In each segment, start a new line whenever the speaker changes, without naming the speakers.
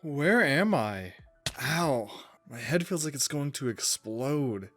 Where am I? Ow, my head feels like it's going to explode.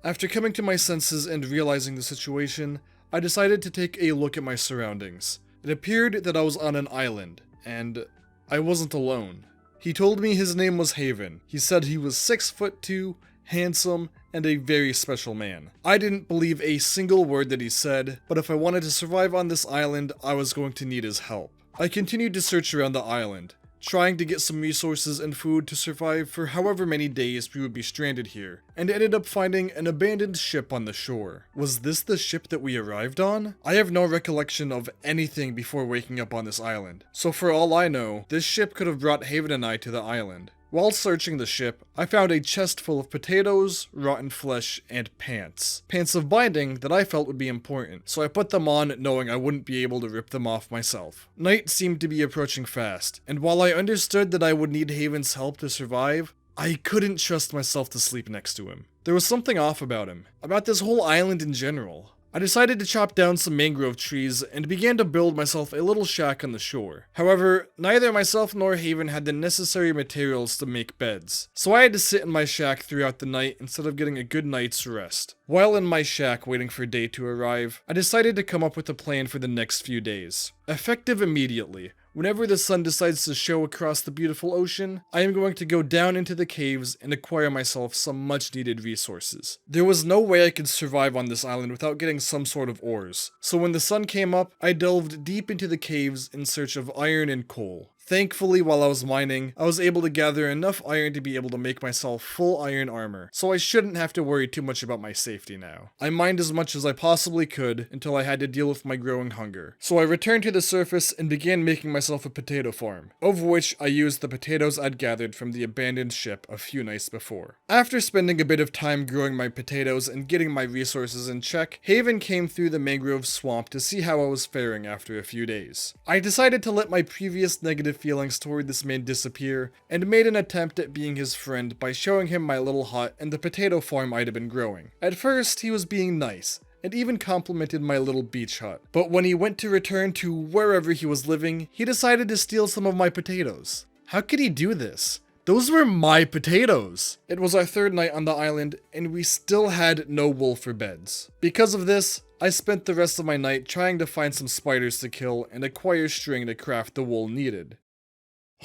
After coming to my senses and realizing the situation, I decided to take a look at my surroundings. It appeared that I was on an island, and I wasn't alone. He told me his name was Haven. He said he was 6'2", handsome, and a very special man. I didn't believe a single word that he said, but if I wanted to survive on this island, I was going to need his help. I continued to search around the island, trying to get some resources and food to survive for however many days we would be stranded here, and ended up finding an abandoned ship on the shore. Was this the ship that we arrived on? I have no recollection of anything before waking up on this island, so for all I know, this ship could have brought Haven and I to the island. While searching the ship, I found a chest full of potatoes, rotten flesh, and pants. Pants of binding that I felt would be important, so I put them on knowing I wouldn't be able to rip them off myself. Night seemed to be approaching fast, and while I understood that I would need Haven's help to survive, I couldn't trust myself to sleep next to him. There was something off about him, about this whole island in general. I decided to chop down some mangrove trees and began to build myself a little shack on the shore. However, neither myself nor Haven had the necessary materials to make beds, so I had to sit in my shack throughout the night instead of getting a good night's rest. While in my shack waiting for day to arrive, I decided to come up with a plan for the next few days. Effective immediately. Whenever the sun decides to show across the beautiful ocean, I am going to go down into the caves and acquire myself some much needed resources. There was no way I could survive on this island without getting some sort of ores, so when the sun came up, I delved deep into the caves in search of iron and coal. Thankfully, while I was mining, I was able to gather enough iron to be able to make myself full iron armor, so I shouldn't have to worry too much about my safety now. I mined as much as I possibly could until I had to deal with my growing hunger. So I returned to the surface and began making myself a potato farm, of which I used the potatoes I'd gathered from the abandoned ship a few nights before. After spending a bit of time growing my potatoes and getting my resources in check, Haven came through the mangrove swamp to see how I was faring after a few days. I decided to let my previous negative feelings toward this man disappear, and made an attempt at being his friend by showing him my little hut and the potato farm I'd been growing. At first, he was being nice, and even complimented my little beach hut. But when he went to return to wherever he was living, he decided to steal some of my potatoes. How could he do this? Those were my potatoes! It was our third night on the island, and we still had no wool for beds. Because of this, I spent the rest of my night trying to find some spiders to kill and acquire string to craft the wool needed.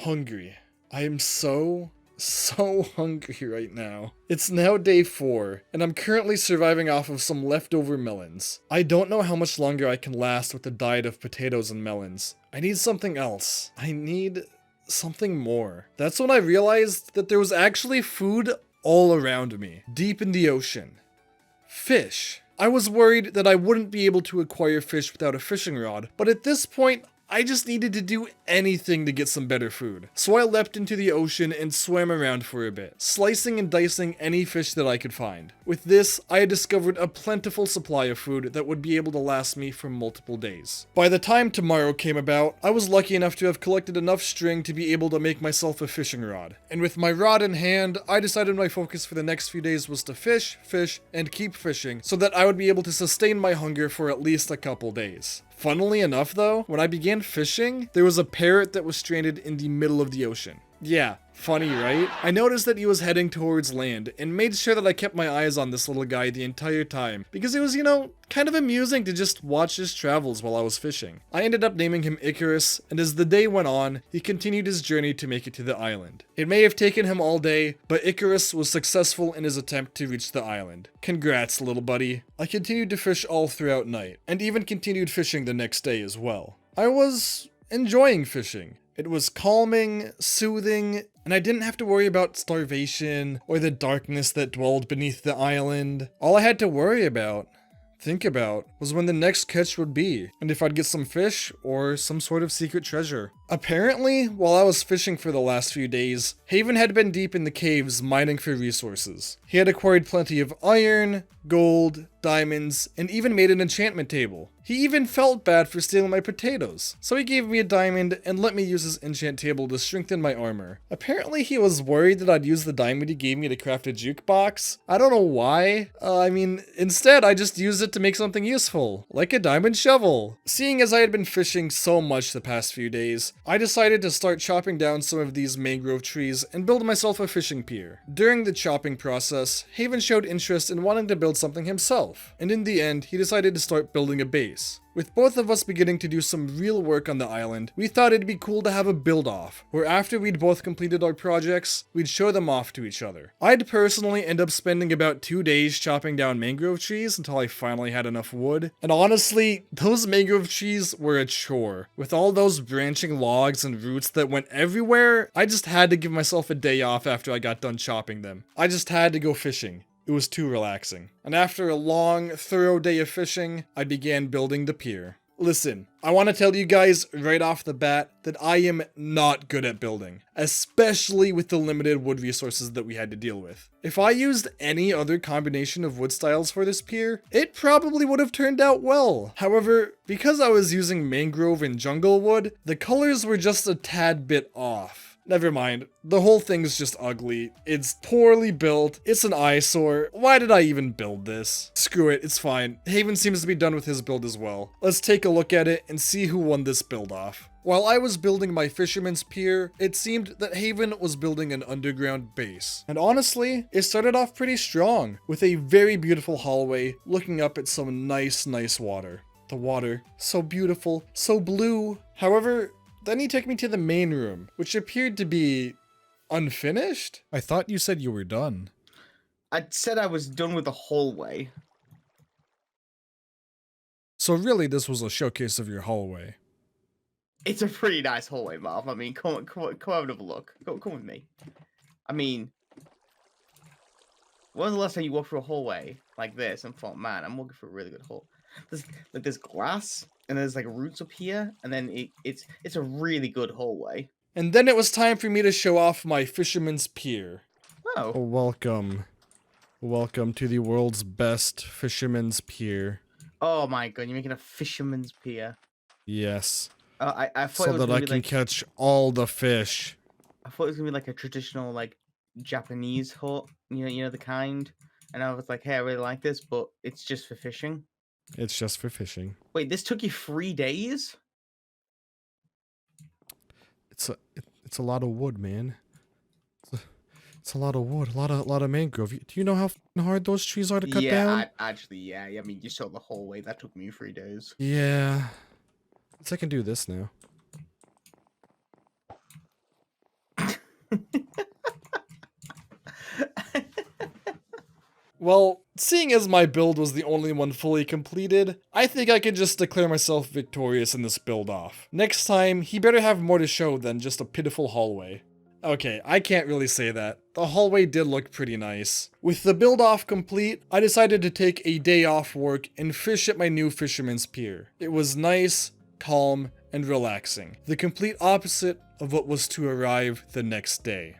Hungry. I am so hungry right now. It's now day 4, and I'm currently surviving off of some leftover melons. I don't know how much longer I can last with a diet of potatoes and melons. I need something else. I need something more. That's when I realized that there was actually food all around me, deep in the ocean. Fish. I was worried that I wouldn't be able to acquire fish without a fishing rod, but at this point, I just needed to do anything to get some better food. So I leapt into the ocean and swam around for a bit, slicing and dicing any fish that I could find. With this, I had discovered a plentiful supply of food that would be able to last me for multiple days. By the time tomorrow came about, I was lucky enough to have collected enough string to be able to make myself a fishing rod. And with my rod in hand, I decided my focus for the next few days was to fish, and keep fishing, so that I would be able to sustain my hunger for at least a couple days. Funnily enough though, when I began fishing, there was a parrot that was stranded in the middle of the ocean. Yeah, funny, right? I noticed that he was heading towards land and made sure that I kept my eyes on this little guy the entire time because it was, kind of amusing to just watch his travels while I was fishing. I ended up naming him Icarus, and as the day went on, he continued his journey to make it to the island. It may have taken him all day, but Icarus was successful in his attempt to reach the island. Congrats, little buddy. I continued to fish all throughout night, and even continued fishing the next day as well. I was enjoying fishing. It was calming, soothing, and I didn't have to worry about starvation or the darkness that dwelled beneath the island. All I had to think about, was when the next catch would be, and if I'd get some fish or some sort of secret treasure. Apparently, while I was fishing for the last few days, Haven had been deep in the caves mining for resources. He had acquired plenty of iron, gold, diamonds, and even made an enchantment table. He even felt bad for stealing my potatoes, so he gave me a diamond and let me use his enchant table to strengthen my armor. Apparently he was worried that I'd use the diamond he gave me to craft a jukebox. I don't know why. Instead I just used it to make something useful, like a diamond shovel. Seeing as I had been fishing so much the past few days, I decided to start chopping down some of these mangrove trees and build myself a fishing pier. During the chopping process, Haven showed interest in wanting to build something himself, and in the end, he decided to start building a base. With both of us beginning to do some real work on the island, we thought it'd be cool to have a build-off, where after we'd both completed our projects, we'd show them off to each other. I'd personally end up spending about 2 days chopping down mangrove trees until I finally had enough wood, and honestly, those mangrove trees were a chore. With all those branching logs and roots that went everywhere, I just had to give myself a day off after I got done chopping them. I just had to go fishing. It was too relaxing. And after a long, thorough day of fishing, I began building the pier. Listen, I want to tell you guys right off the bat that I am not good at building, especially with the limited wood resources that we had to deal with. If I used any other combination of wood styles for this pier, it probably would have turned out well. However, because I was using mangrove and jungle wood, the colors were just a tad bit off. Never mind, the whole thing's just ugly. It's poorly built, it's an eyesore. Why did I even build this? Screw it, it's fine. Haven seems to be done with his build as well. Let's take a look at it and see who won this build off. While I was building my fisherman's pier, it seemed that Haven was building an underground base. And honestly, it started off pretty strong, with a very beautiful hallway looking up at some nice water. The water, so beautiful, so blue. However, then he took me to the main room, which appeared to be unfinished? I thought you said you were done.
I said I was done with the hallway.
So really, this was a showcase of your hallway.
It's a pretty nice hallway, Marv. I mean, come have a look. Come with me. I mean, when was the last time you walked through a hallway like this and thought, man, I'm walking through a really good hall? There's glass, and there's like roots up here, and then it's a really good hallway.
And then it was time for me to show off my fisherman's pier.
Oh.
Welcome to the world's best fisherman's pier.
Oh my god, you're making a fisherman's pier.
Yes.
I thought
so
it was
that I
be
can
like,
catch all the fish.
I thought it was gonna be like a traditional like Japanese hut, you know the kind. And I was like, hey, I really like this, but it's just for fishing.
It's just for fishing.
Wait, this took you 3 days?
It's a lot of wood, man. It's a lot of wood, a lot of mangrove. Do you know how hard those trees are to cut down?
Yeah, I mean, you saw the hallway. That took me 3 days.
Yeah. Guess I can do this now. Well, seeing as my build was the only one fully completed, I think I could just declare myself victorious in this build off. Next time, he better have more to show than just a pitiful hallway. Okay, I can't really say that. The hallway did look pretty nice. With the build off complete, I decided to take a day off work and fish at my new fisherman's pier. It was nice, calm, and relaxing. The complete opposite of what was to arrive the next day.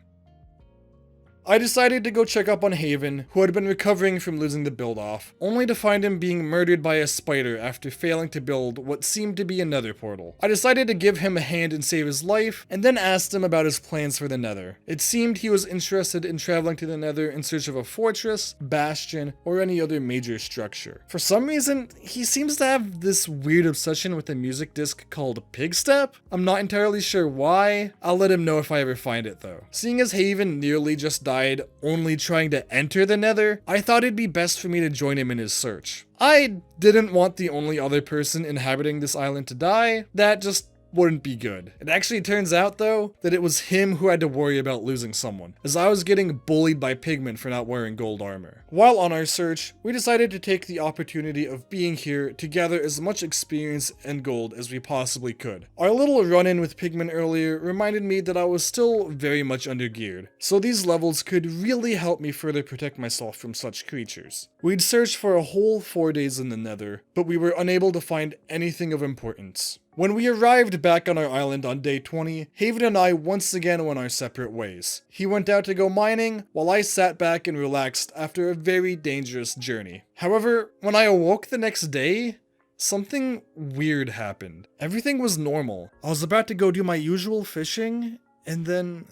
I decided to go check up on Haven, who had been recovering from losing the build-off, only to find him being murdered by a spider after failing to build what seemed to be a nether portal. I decided to give him a hand and save his life, and then asked him about his plans for the nether. It seemed he was interested in traveling to the nether in search of a fortress, bastion, or any other major structure. For some reason, he seems to have this weird obsession with a music disc called Pigstep. I'm not entirely sure why. I'll let him know if I ever find it though. Seeing as Haven nearly just died only trying to enter the nether, I thought it'd be best for me to join him in his search. I didn't want the only other person inhabiting this island to die. That just wouldn't be good. It actually turns out though that it was him who had to worry about losing someone, as I was getting bullied by pigmen for not wearing gold armor. While on our search, we decided to take the opportunity of being here to gather as much experience and gold as we possibly could. Our little run-in with pigmen earlier reminded me that I was still very much undergeared, so these levels could really help me further protect myself from such creatures. We'd searched for a whole 4 days in the nether, but we were unable to find anything of importance. When we arrived back on our island on day 20, Haven and I once again went our separate ways. He went out to go mining, while I sat back and relaxed after a very dangerous journey. However, when I awoke the next day, something weird happened. Everything was normal. I was about to go do my usual fishing, and then...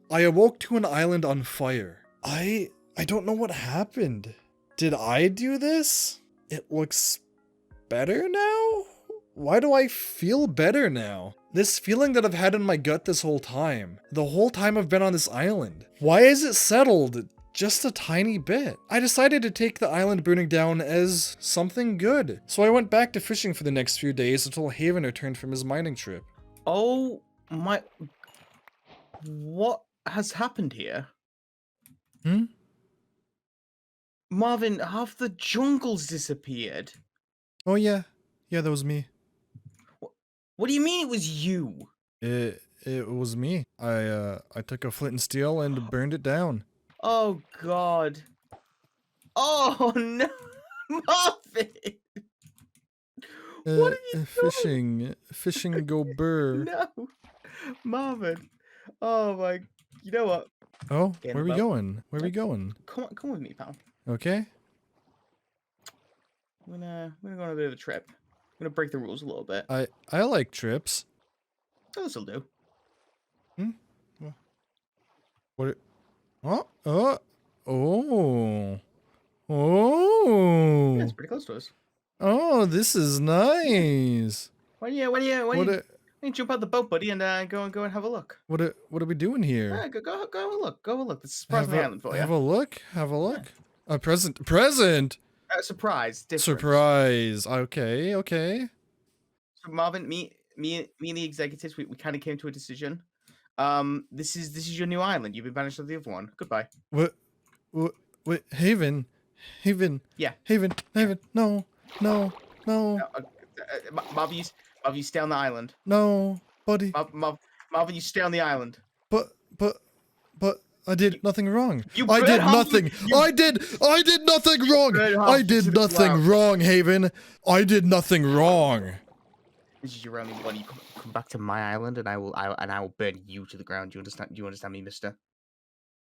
I awoke to an island on fire. I don't know what happened. Did I do this? It looks better now? Why do I feel better now? This feeling that I've had in my gut this whole time. The whole time I've been on this island. Why is it settled? Just a tiny bit. I decided to take the island burning down as something good. So I went back to fishing for the next few days until Haven returned from his mining trip.
Oh my... What has happened here? Marvin, half the jungle's disappeared.
Oh yeah. Yeah, that was me.
What do you mean it was you?
It was me. I took a flint and steel and burned it down.
Oh god. Oh no, Marvin! What have you done?
Fishing go burr.
No, Marvin. Oh my. You know what?
Oh,
Get in
where
the
we
boat.
going? Where we going?
Come with me, pal.
Okay.
We're gonna go on a bit of a trip. I'm gonna break the rules a little bit.
I like trips.
Oh, this'll do.
What? Oh.
Yeah, it's pretty close to us.
Oh, this is nice.
Why do you jump out the boat, buddy, and go and have a look?
What are we doing here?
Yeah, go have a look. Go have a look. This is a surprise from the island for you.
Have a look. A present.
Surprise. Different.
Surprise. Okay.
So Marvin, me and the executives, we kind of came to a decision. This is your new island. You've been banished to the other one. Goodbye.
What? Haven.
Yeah.
Haven. No.
Marvin, you stay on the island.
No, buddy.
Marvin, you stay on the island.
But I did nothing wrong.
I did nothing.
I did nothing wrong. I did nothing wrong, Haven. I did nothing wrong.
This is your only one. You come back to my island, and I will burn you to the ground. Do you understand me, mister?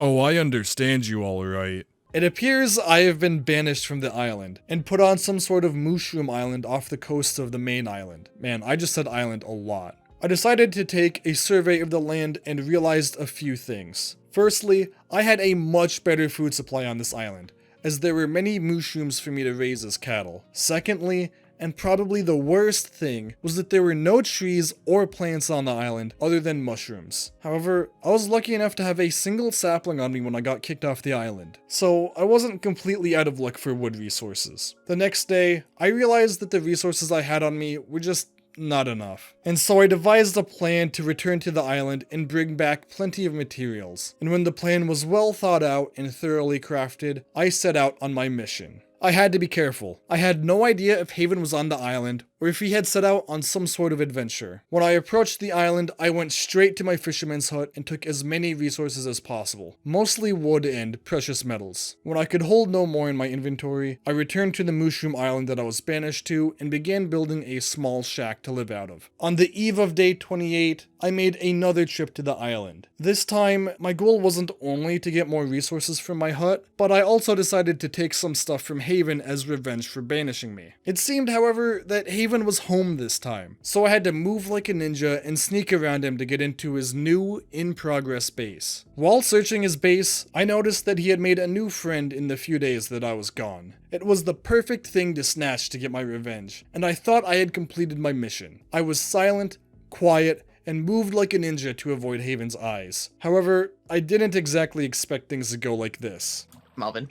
Oh, I understand you all right. It appears I have been banished from the island and put on some sort of mushroom island off the coast of the main island. Man, I just said island a lot. I decided to take a survey of the land and realized a few things. Firstly, I had a much better food supply on this island, as there were many mushrooms for me to raise as cattle. Secondly, and probably the worst thing, was that there were no trees or plants on the island other than mushrooms. However, I was lucky enough to have a single sapling on me when I got kicked off the island, so I wasn't completely out of luck for wood resources. The next day, I realized that the resources I had on me were just not enough. And so I devised a plan to return to the island and bring back plenty of materials. And when the plan was well thought out and thoroughly crafted, I set out on my mission. I had to be careful. I had no idea if Haven was on the island, or if he had set out on some sort of adventure. When I approached the island, I went straight to my fisherman's hut and took as many resources as possible, mostly wood and precious metals. When I could hold no more in my inventory, I returned to the mushroom island that I was banished to and began building a small shack to live out of. On the eve of day 28, I made another trip to the island. This time, my goal wasn't only to get more resources from my hut, but I also decided to take some stuff from Haven as revenge for banishing me. It seemed, however, that Haven was home this time, so I had to move like a ninja and sneak around him to get into his new, in-progress base. While searching his base, I noticed that he had made a new friend in the few days that I was gone. It was the perfect thing to snatch to get my revenge, and I thought I had completed my mission. I was silent, quiet, and moved like a ninja to avoid Haven's eyes. However, I didn't exactly expect things to go like this.
Marvin.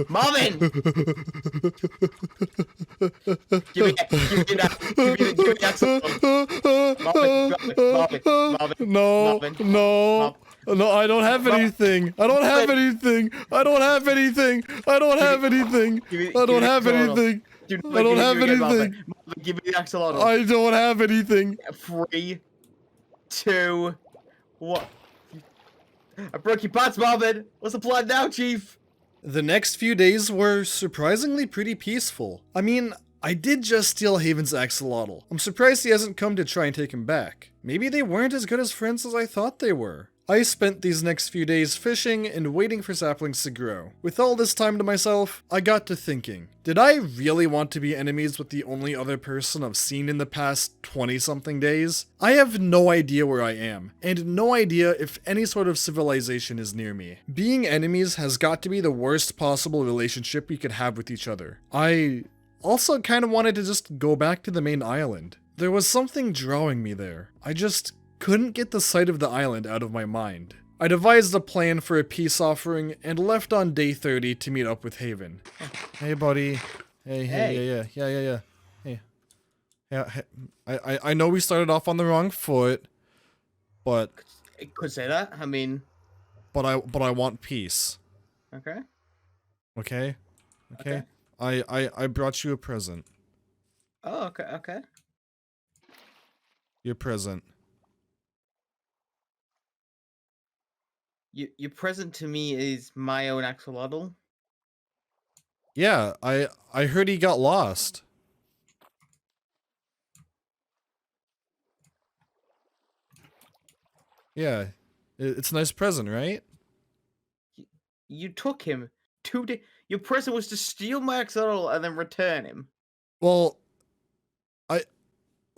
Marvin! Give me the axolotl. Marvin.
No, I don't have anything. I don't have anything. I don't have anything. I don't have anything. I don't have anything. I don't have anything.
Give me the axolotl.
I don't have anything.
3, 2, 1. I broke your pots, Marvin. What's the plan now, Chief?
The next few days were surprisingly pretty peaceful. I mean, I did just steal Haven's axolotl. I'm surprised he hasn't come to try and take him back. Maybe they weren't as good as friends as I thought they were. I spent these next few days fishing and waiting for saplings to grow. With all this time to myself, I got to thinking, did I really want to be enemies with the only other person I've seen in the past 20-something days? I have no idea where I am, and no idea if any sort of civilization is near me. Being enemies has got to be the worst possible relationship we could have with each other. I also kind of wanted to just go back to the main island. There was something drawing me there. I just couldn't get the sight of the island out of my mind. I devised a plan for a peace offering and left on day 30 to meet up with Haven. Hey, buddy. Hey. Hey. Yeah, I know we started off on the wrong foot, but
It could say that. I mean,
but I want peace.
okay.
Okay?
Okay.
I brought you a present.
Oh, okay.
Your present.
Your present to me is my own axolotl.
Yeah, I heard he got lost. Yeah, it's a nice present, right?
You took him 2 days. Your present was to steal my axolotl and then return him.
Well,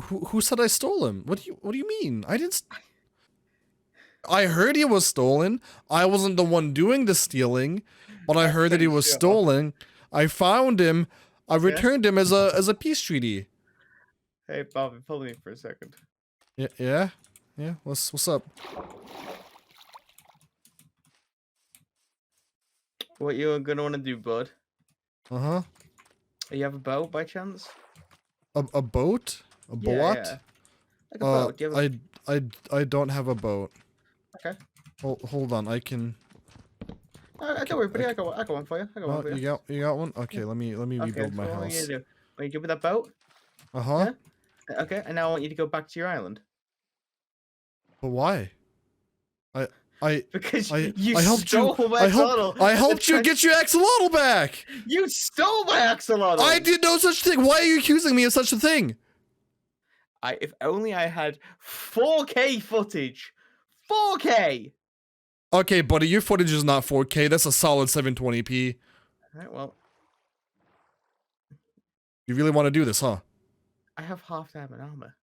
who said I stole him? What do you mean? I didn't. I heard he was stolen. I wasn't the one doing the stealing, but I heard that he was stolen. I found him. I returned him as a peace treaty.
Hey, Bobby, follow me for a second.
Yeah. What's up?
What you're gonna want to do, bud?
Uh-huh.
You have a boat by chance?
A boat? A boat?
Yeah. Like a boat. Do you have a...
I don't have a boat.
Okay.
Hold on, I can.
I got one, buddy. I got one for you. I got one for you.
You got one? Okay, let me rebuild my
so what are you
house.
gonna do? Are you good with that boat?
Uh-huh.
Yeah? Okay, and now I want you to go back to your island.
But why?
Because
I
you
helped
stole
you.
my axolotl.
I helped you get your axolotl back.
You stole my axolotl.
I did no such thing. Why are you accusing me of such a thing?
If only I had 4K footage. 4K.
Okay, buddy, your footage is not 4K. That's a solid 720p.
Alright, well,
You really want to do this, huh?
I have half diamond armor.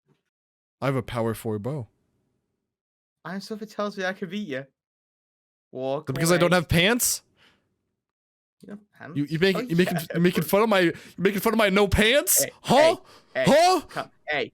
I have a power 4 bow.
And stuff it tells me I can beat you. Walk
Because I don't have pants?
You know, hands.
You making fun of my no pants?
Hey,
huh?
hey,
huh?
Come, hey.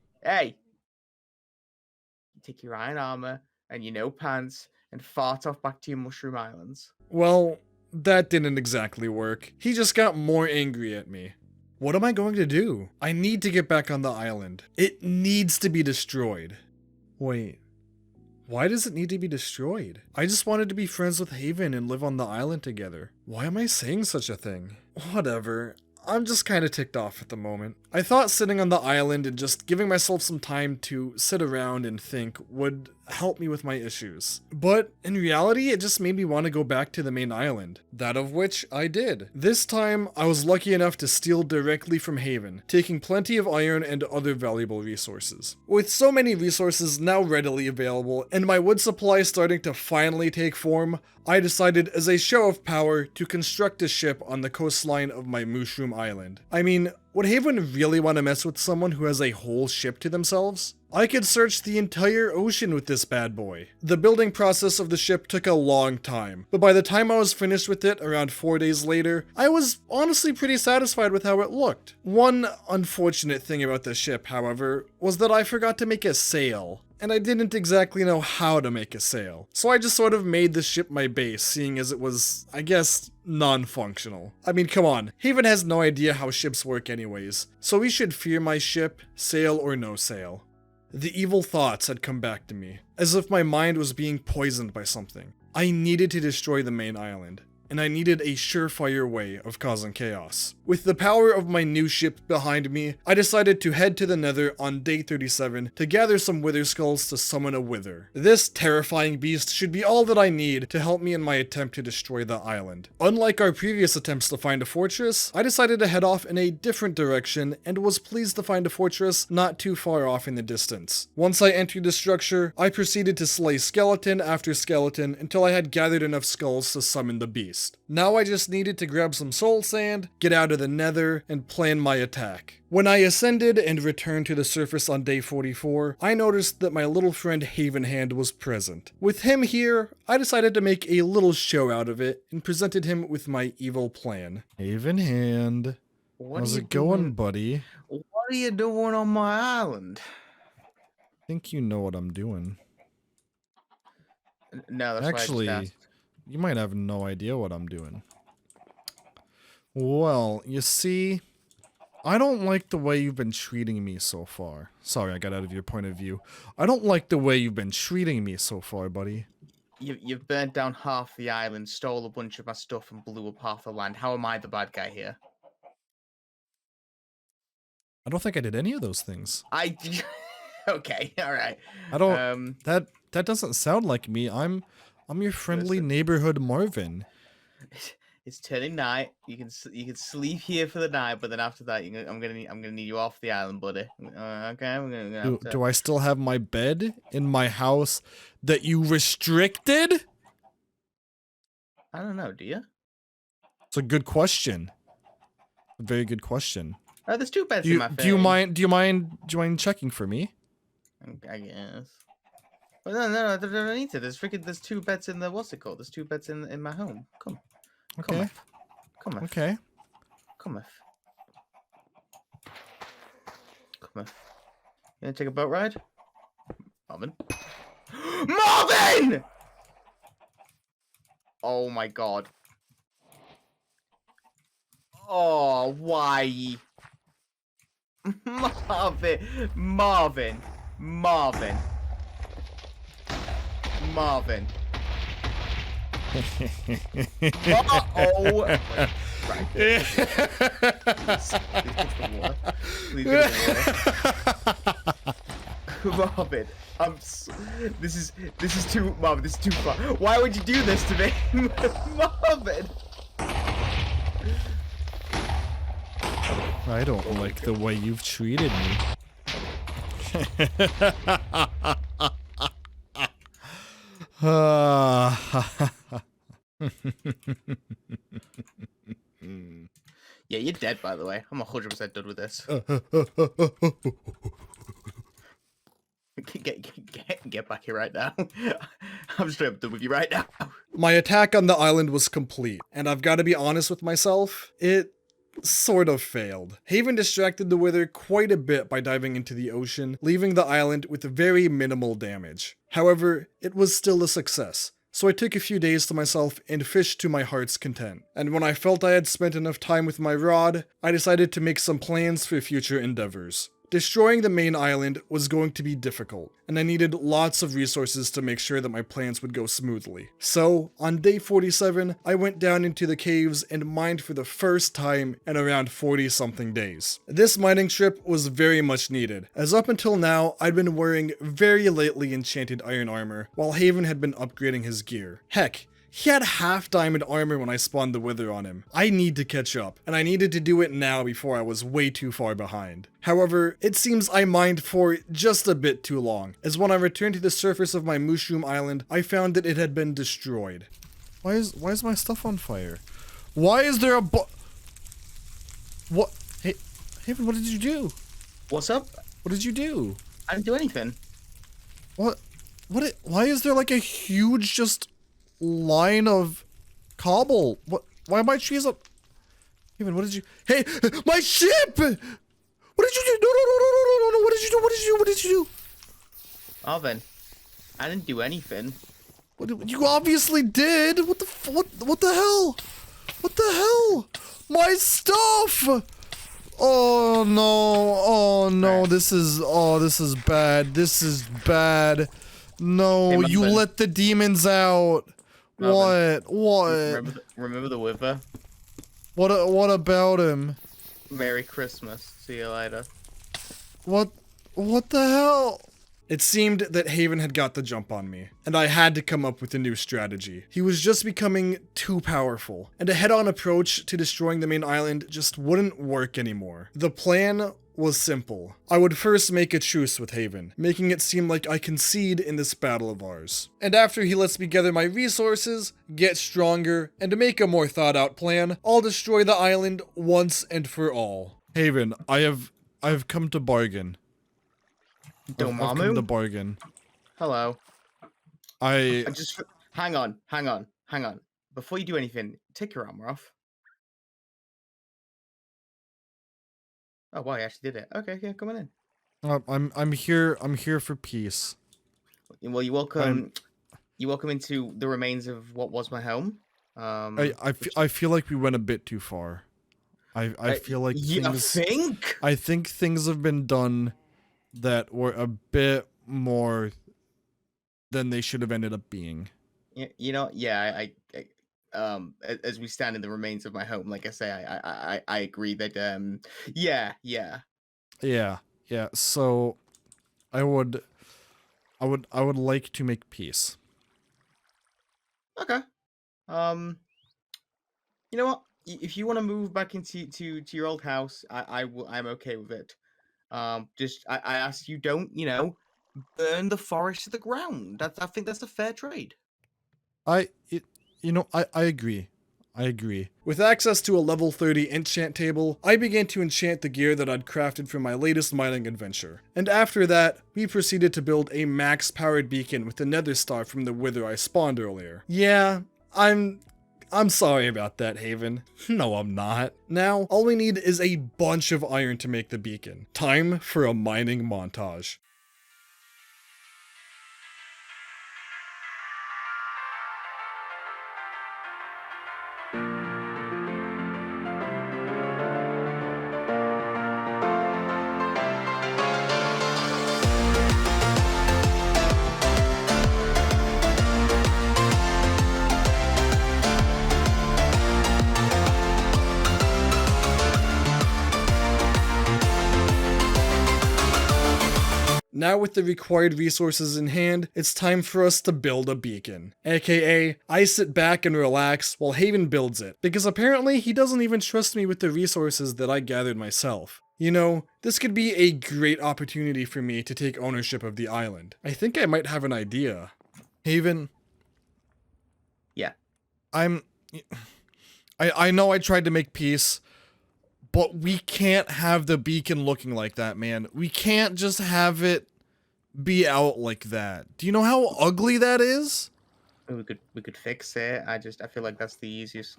You take your iron armor and your no pants and fart off back to your mushroom islands.
Well, that didn't exactly work. He just got more angry at me. What am I going to do? I need to get back on the island. It needs to be destroyed. Wait. Why does it need to be destroyed? I just wanted to be friends with Haven and live on the island together. Why am I saying such a thing? Whatever. I'm just kind of ticked off at the moment. I thought sitting on the island and just giving myself some time to sit around and think would help me with my issues. But in reality, it just made me want to go back to the main island. That of which I did. This time, I was lucky enough to steal directly from Haven, taking plenty of iron and other valuable resources. With so many resources now readily available and my wood supply starting to finally take form, I decided as a show of power to construct a ship on the coastline of my mushroom island. I mean, would Haven really want to mess with someone who has a whole ship to themselves? I could search the entire ocean with this bad boy. The building process of the ship took a long time, but by the time I was finished with it around 4 days later, I was honestly pretty satisfied with how it looked. One unfortunate thing about the ship, however, was that I forgot to make a sail. And I didn't exactly know how to make a sail. So I just sort of made the ship my base, seeing as it was, I guess, non-functional. I mean, come on, Haven has no idea how ships work anyways, so he should fear my ship, sail or no sail. The evil thoughts had come back to me, as if my mind was being poisoned by something. I needed to destroy the main island, and I needed a surefire way of causing chaos. With the power of my new ship behind me, I decided to head to the Nether on day 37 to gather some wither skulls to summon a wither. This terrifying beast should be all that I need to help me in my attempt to destroy the island. Unlike our previous attempts to find a fortress, I decided to head off in a different direction and was pleased to find a fortress not too far off in the distance. Once I entered the structure, I proceeded to slay skeleton after skeleton until I had gathered enough skulls to summon the beast. Now I just needed to grab some soul sand, get out of the Nether, and plan my attack. When I ascended and returned to the surface on day 44, I noticed that my little friend Havenhand was present. With him here, I decided to make a little show out of it and presented him with my evil plan. Havenhand, how's it going, buddy?
What are you doing on my island?
I think you know what I'm doing.
No, that's
actually,
why I just asked.
You might have no idea what I'm doing. Well, you see, I don't like the way you've been treating me so far. Sorry, I got out of your point of view. I don't like the way you've been treating me so far, buddy.
You've burnt down half the island, stole a bunch of my stuff, and blew up half the land. How am I the bad guy here?
I don't think I did any of those things.
Okay, all right.
I don't. That doesn't sound like me. I'm your friendly neighborhood Marvin.
It's turning night. You can sleep here for the night, but then after that, I'm gonna need you off the island, buddy. Okay, I'm gonna.
Do I still have my bed in my house that you restricted?
I don't know. Do you?
It's a good question. A very good question.
There's two beds in my
Do you mind checking for me?
I guess. Well, no, I don't need to. There's two beds in the what's it called? There's two beds in my home. Come.
Okay.
Come on.
Okay.
Come on. Come on. You gonna take a boat ride? Marvin. Marvin! Oh my god. Oh, why? Marvin. Oh, right. Please get the water. Marvin, this is too, Marvin, this is too far. Why would you do this to me? Marvin!
I don't like the way you've treated me.
Yeah, you're dead, by the way. I'm 100% done with this. Get back here right now. I'm straight up done with you right now.
My attack on the island was complete, and I've got to be honest with myself, it sort of failed. Haven distracted the wither quite a bit by diving into the ocean, leaving the island with very minimal damage. However, it was still a success, so I took a few days to myself and fished to my heart's content. And when I felt I had spent enough time with my rod, I decided to make some plans for future endeavors. Destroying the main island was going to be difficult, and I needed lots of resources to make sure that my plans would go smoothly. So, on day 47, I went down into the caves and mined for the first time in around 40-something days. This mining trip was very much needed, as up until now, I'd been wearing very lightly enchanted iron armor, while Haven had been upgrading his gear. Heck, he had half diamond armor when I spawned the wither on him. I need to catch up, and I needed to do it now before I was way too far behind. However, it seems I mined for just a bit too long, as when I returned to the surface of my mushroom island, I found that it had been destroyed. Why is my stuff on fire? Why is there a What? Hey, Haven, what did you do?
What's up?
What did you do?
I didn't do anything.
What? Why is there like a huge just line of cobble? What? Why are my trees up? Haven, what did you? Hey, my ship! What did you do? No! What did you do? What did you do?
Marvin, I didn't do anything.
You obviously did. What the hell? What the hell? My stuff! Oh no! Oh no! This is bad. This is bad. No,
Hey,
you let the demons out. What? What?
Remember the Wither?
What about him?
Merry Christmas. See you later.
What the hell? It seemed that Haven had got the jump on me, and I had to come up with a new strategy. He was just becoming too powerful, and a head-on approach to destroying the main island just wouldn't work anymore. The plan was simple. I would first make a truce with Haven, making it seem like I concede in this battle of ours. And after he lets me gather my resources, get stronger, and make a more thought-out plan, I'll destroy the island once and for all. Haven, I've come to bargain. I've come to
Domamu?
bargain.
Hello.
I
Just hang on. Before you do anything, take your armor off. Oh wow, you actually did it. Okay, yeah, come on in.
I'm here for peace.
Well, you welcome into the remains of what was my home.
I feel like we went a bit too far. I feel like I think things have been done that were a bit more than they should have ended up being.
Yeah, as we stand in the remains of my home, like I say, I agree that
Yeah. So I would like to make peace.
Okay. You know what? If you want to move back to your old house, I'm okay with it. Just I ask you don't, burn the forest to the ground. I think that's a fair trade.
I agree. I agree. With access to a level 30 enchant table, I began to enchant the gear that I'd crafted for my latest mining adventure. And after that, we proceeded to build a max-powered beacon with the Nether star from the Wither I spawned earlier. Yeah, I'm sorry about that, Haven. No, I'm not. Now, all we need is a bunch of iron to make the beacon. Time for a mining montage. Now with the required resources in hand, it's time for us to build a beacon. AKA, I sit back and relax while Haven builds it, because apparently he doesn't even trust me with the resources that I gathered myself. You know, this could be a great opportunity for me to take ownership of the island. I think I might have an idea. Haven?
Yeah.
I know I tried to make peace, but we can't have the beacon looking like that, man. We can't just have it be out like that. Do you know how ugly that is?
We could fix it. I feel like that's the easiest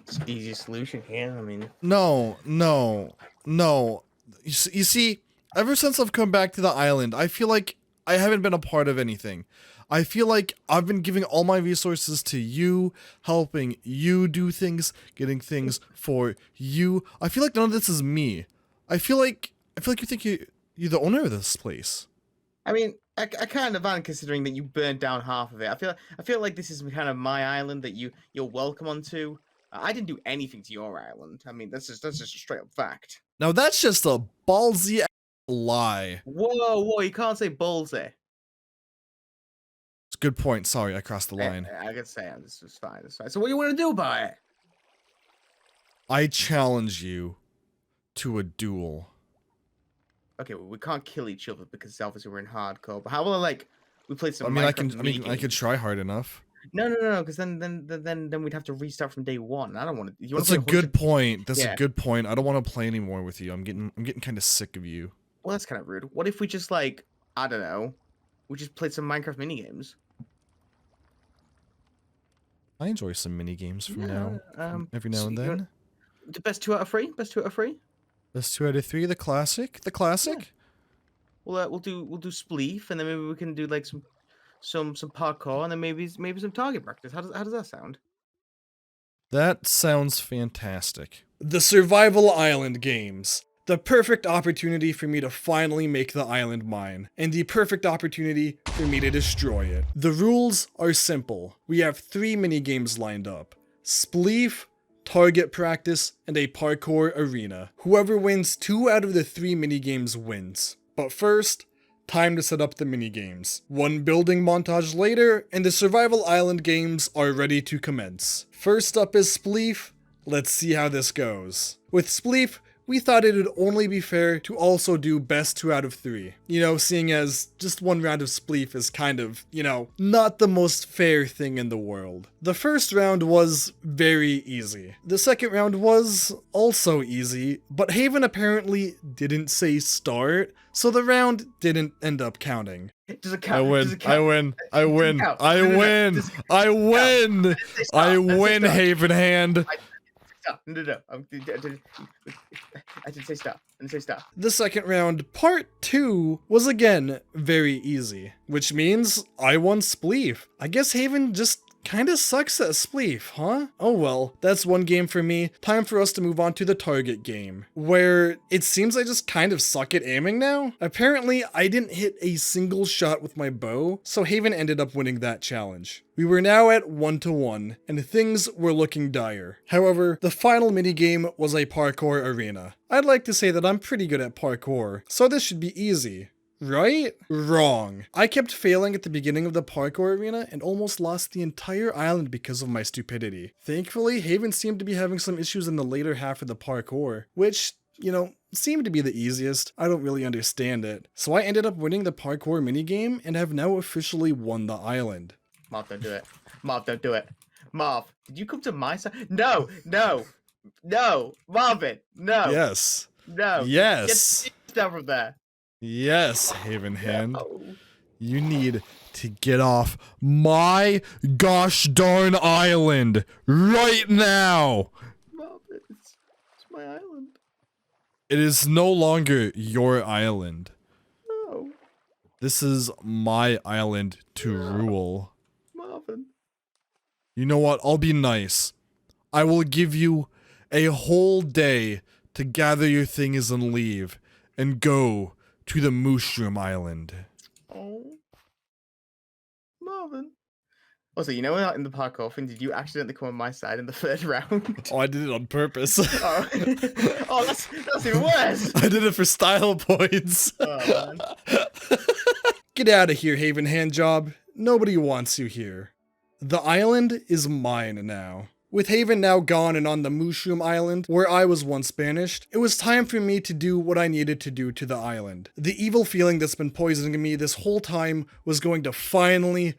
solution here. I mean,
No. You see, ever since I've come back to the island, I feel like I haven't been a part of anything. I feel like I've been giving all my resources to you, helping you do things, getting things for you. I feel like none of this is me. I feel like you think you're the owner of this place.
I mean, I kind of am, considering that you burned down half of it. I feel like this is kind of my island that you're welcome onto. I didn't do anything to your island. I mean, that's just a straight up fact.
Now that's just a ballsy lie.
Whoa! You can't say ballsy.
It's a good point. Sorry, I crossed the line.
I can say this is fine. This is fine. So what do you want to do about it?
I challenge you to a duel.
Okay, well, we can't kill each other because obviously we're in hardcore. But how about we play some?
I could try hard enough.
No, because then we'd have to restart from day one. I don't want to.
That's a good point. That's a good point. I don't want to play anymore with you. I'm getting kind of sick of you.
Well, that's kind of rude. What if we just I don't know, we just played some Minecraft minigames?
I enjoy some mini games every now and then.
The best 2 out of 3. Best 2 out of 3.
Best 2 out of 3. The classic. The classic.
Yeah. We'll do spleef, and then maybe we can do some parkour, and then maybe some target practice. How does that sound?
That sounds fantastic. The Survival Island games. The perfect opportunity for me to finally make the island mine, and the perfect opportunity for me to destroy it. The rules are simple. We have 3 minigames lined up. Spleef, target practice, and a parkour arena. Whoever wins 2 out of the 3 minigames wins. But first, time to set up the minigames. 1 building montage later, and the survival island games are ready to commence. First up is Spleef. Let's see how this goes. With Spleef, we thought it would only be fair to also do best 2 out of 3. You know, seeing as just 1 round of Spleef is kind of, you know, not the most fair thing in the world. The first round was very easy. The second round was also easy, but Haven apparently didn't say start, so the round didn't end up counting.
Does it count?
I win,
Does it count?
I win, I win,
count.
I
No, no, no.
win,
Does it
I
count?
win,
Let's say stop.
I
Let's say
win,
stop.
Havenhand.
No. I didn't say stop. I didn't say stop.
The second round, part 2, was again very easy, which means I won Spleef. I guess Haven just kinda sucks at Spleef, huh? Oh well, that's 1 game for me. Time for us to move on to the target game, where it seems I just kind of suck at aiming now. Apparently, I didn't hit a single shot with my bow, so Haven ended up winning that challenge. We were now at 1-1, and things were looking dire. However, the final minigame was a parkour arena. I'd like to say that I'm pretty good at parkour, so this should be easy. Right? Wrong. I kept failing at the beginning of the parkour arena and almost lost the entire island because of my stupidity. Thankfully, Haven seemed to be having some issues in the later half of the parkour, which, you know, seemed to be the easiest. I don't really understand it. So I ended up winning the parkour minigame and have now officially won the island.
Marv, don't do it. Marv, don't do it. Marv, did you come to my side? No. Marvin, no.
Yes.
No.
Yes.
Get down from there.
Yes, Havenhand.
No.
You need to get off my gosh darn island right now.
Marvin, it's my island.
It is no longer your island.
No.
This is my island to rule.
Marvin.
You know what? I'll be nice. I will give you a whole day to gather your things and leave and go to the Mushroom Island.
Oh. Marvin. Also, you know, in the parkour thing, did you accidentally come on my side in the 3rd round?
Oh, I did it on purpose.
Oh, oh that's even worse.
I did it for style points.
Oh, man.
Get out of here, Havenhand job. Nobody wants you here. The island is mine now. With Haven now gone and on the Mushroom Island, where I was once banished, it was time for me to do what I needed to do to the island. The evil feeling that's been poisoning me this whole time was going to finally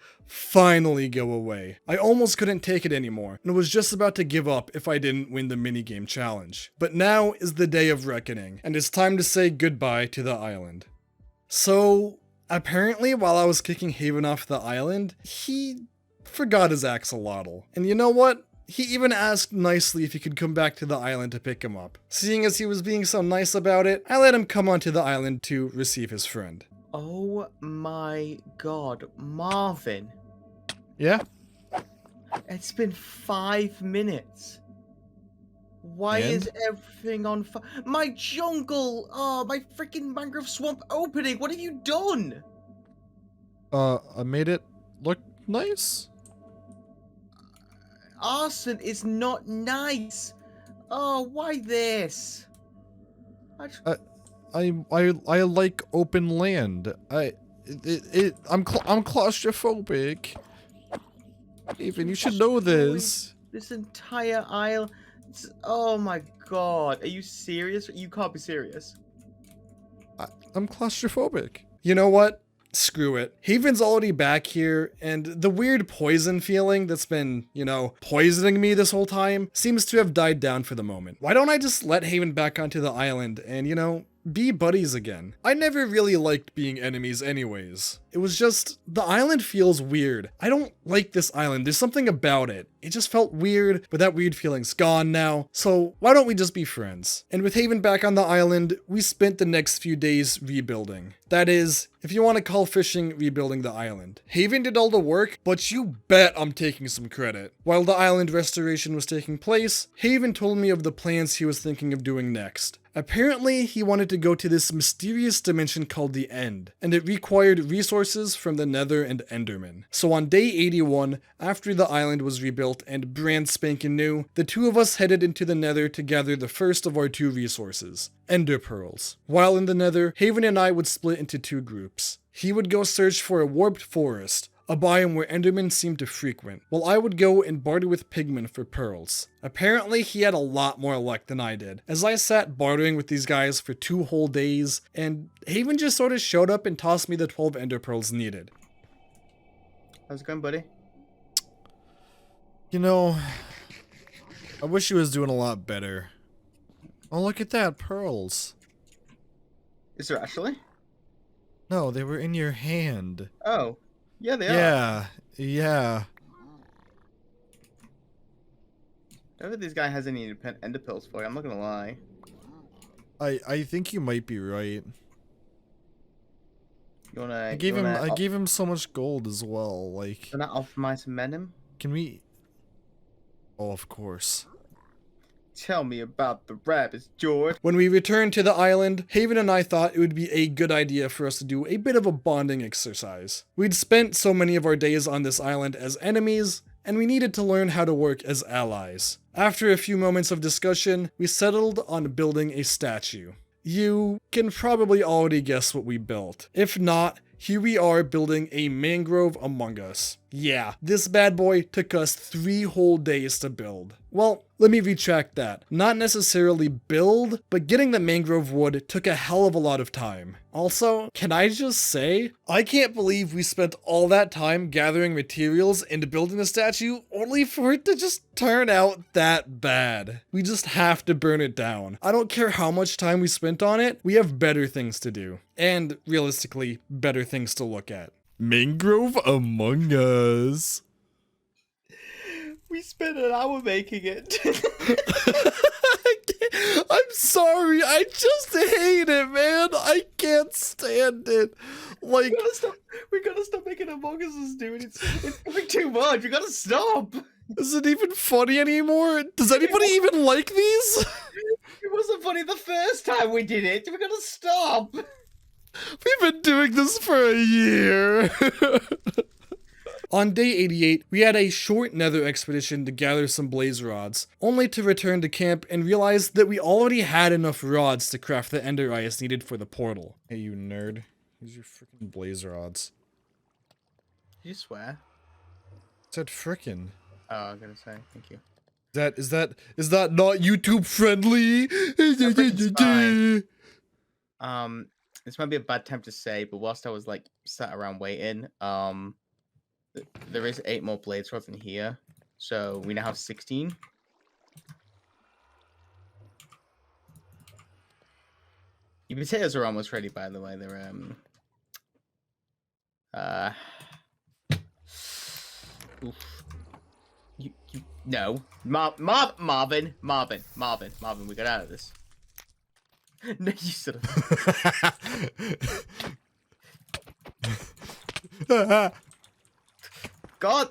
go away. I almost couldn't take it anymore, and was just about to give up if I didn't win the minigame challenge. But now is the day of reckoning, and it's time to say goodbye to the island. So, apparently while I was kicking Haven off the island, he forgot his axolotl. And you know what? He even asked nicely if he could come back to the island to pick him up. Seeing as he was being so nice about it, I let him come onto the island to receive his friend.
Oh my god, Marvin.
Yeah?
It's been 5 minutes. Why is everything on fire? My jungle! Oh, my freaking mangrove swamp opening! What have you done?
I made it look nice?
Arson is not nice. Oh, why this?
I like open land. I'm claustrophobic. Even you should know this.
This entire isle. Oh my god. Are you serious? You can't be serious.
I'm claustrophobic. You know what? Screw it. Haven's already back here, and the weird poison feeling that's been, you know, poisoning me this whole time seems to have died down for the moment. Why don't I just let Haven back onto the island and, you know, be buddies again? I never really liked being enemies anyways. It was just, the island feels weird. I don't like this island. There's something about it. It just felt weird, but that weird feeling's gone now. So why don't we just be friends? And with Haven back on the island, we spent the next few days rebuilding. That is, if you want to call fishing rebuilding the island. Haven did all the work, but you bet I'm taking some credit. While the island restoration was taking place, Haven told me of the plans he was thinking of doing next. Apparently, he wanted to go to this mysterious dimension called the End, and it required resources from the Nether and Enderman. So on day 81, after the island was rebuilt and brand spanking new, the two of us headed into the Nether to gather the first of our two resources, Ender Pearls. While in the Nether, Haven and I would split into two groups. He would go search for a warped forest, a biome where Endermen seemed to frequent, while I would go and barter with Pigmen for pearls. Apparently, he had a lot more luck than I did, as I sat bartering with these guys for 2 whole days, and Haven just sort of showed up and tossed me the 12 Ender Pearls needed.
How's it going, buddy?
You know, I wish he was doing a lot better. Oh, look at that, pearls.
Is there actually?
No, they were in your hand.
Oh. Yeah, they are.
Yeah.
I don't think this guy has any ender pills for you. I'm not gonna lie.
I think you might be right.
You wanna?
I gave him so much gold as well. Like.
Can I offer my some venom?
Can we? Oh, of course.
Tell me about the rabbits, George. When
we returned to the island, Haven and I thought it would be a good idea for us to do a bit of a bonding exercise. We'd spent so many of our days on this island as enemies, and we needed to learn how to work as allies. After a few moments of discussion, we settled on building a statue. You can probably already guess what we built. If not, here we are building a mangrove among us. Yeah, this bad boy took us 3 whole days to build. Well, let me retract that. Not necessarily build, but getting the mangrove wood took a hell of a lot of time. Also, can I just say, I can't believe we spent all that time gathering materials and building the statue only for it to just turn out that bad. We just have to burn it down. I don't care how much time we spent on it, we have better things to do. And realistically, better things to look at. Mangrove among us.
We spent an hour making it.
I'm sorry, I just hate it, man. I can't stand it. Like,
we gotta stop making Among Us, dude. It's becoming too much. We gotta stop.
Is it even funny anymore? Does anybody even like these?
It wasn't funny the first time we did it. We gotta stop.
We've been doing this for a year. On day 88, we had a short Nether expedition to gather some blaze rods, only to return to camp and realize that we already had enough rods to craft the ender eyes needed for the portal. Hey, you nerd. Here's your freaking blaze rods.
Did you swear?
I said frickin'.
Oh, I'm gonna say, thank you.
Is that not YouTube friendly?
This might be a bad time to say, but whilst I was like sat around waiting, there is 8 more blades rods in here, so we now have 16. Your potatoes are almost ready, by the way. They're oof. No, Marvin, we got out of this. No, you sort of. God,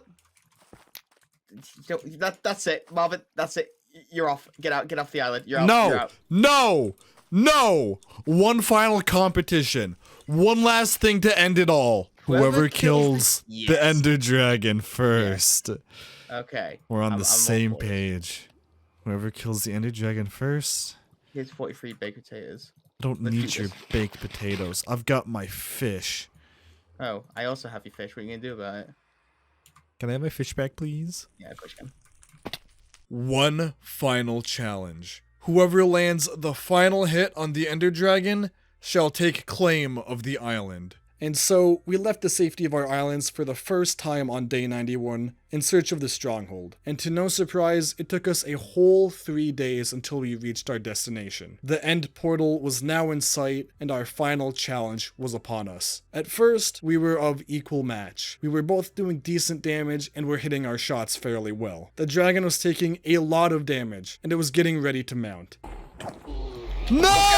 that's it, Marvin. That's it. You're off. Get off the island. You're out.
No. One final competition. One last thing to end it all. Whoever kills the Ender Dragon first.
Yes. Okay.
We're on the same page. Whoever kills the Ender Dragon first.
Here's 43 baked potatoes.
I don't need your baked potatoes. I've got my fish.
Oh, I also have your fish. What are you gonna do about it?
Can I have my fish back, please?
Yeah, of course you can.
One final challenge. Whoever lands the final hit on the Ender Dragon shall take claim of the island. And so, we left the safety of our islands for the first time on day 91 in search of the stronghold. And to no surprise, it took us a whole 3 days until we reached our destination. The end portal was now in sight, and our final challenge was upon us. At first, we were of equal match. We were both doing decent damage, and were hitting our shots fairly well. The dragon was taking a lot of damage, and it was getting ready to mount. No!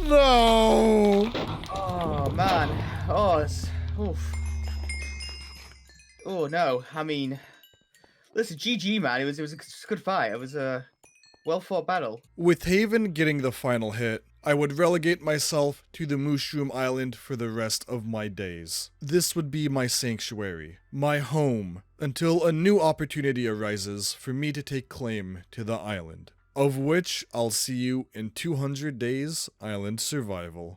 No!
Oh man. Oh, oof. Oh no. I mean, Listen, GG, man. It was a good fight. It was a well fought battle.
With Haven getting the final hit, I would relegate myself to the Mushroom Island for the rest of my days. This would be my sanctuary, my home, until a new opportunity arises for me to take claim to the island. Of which I'll see you in 200 days Island Survival.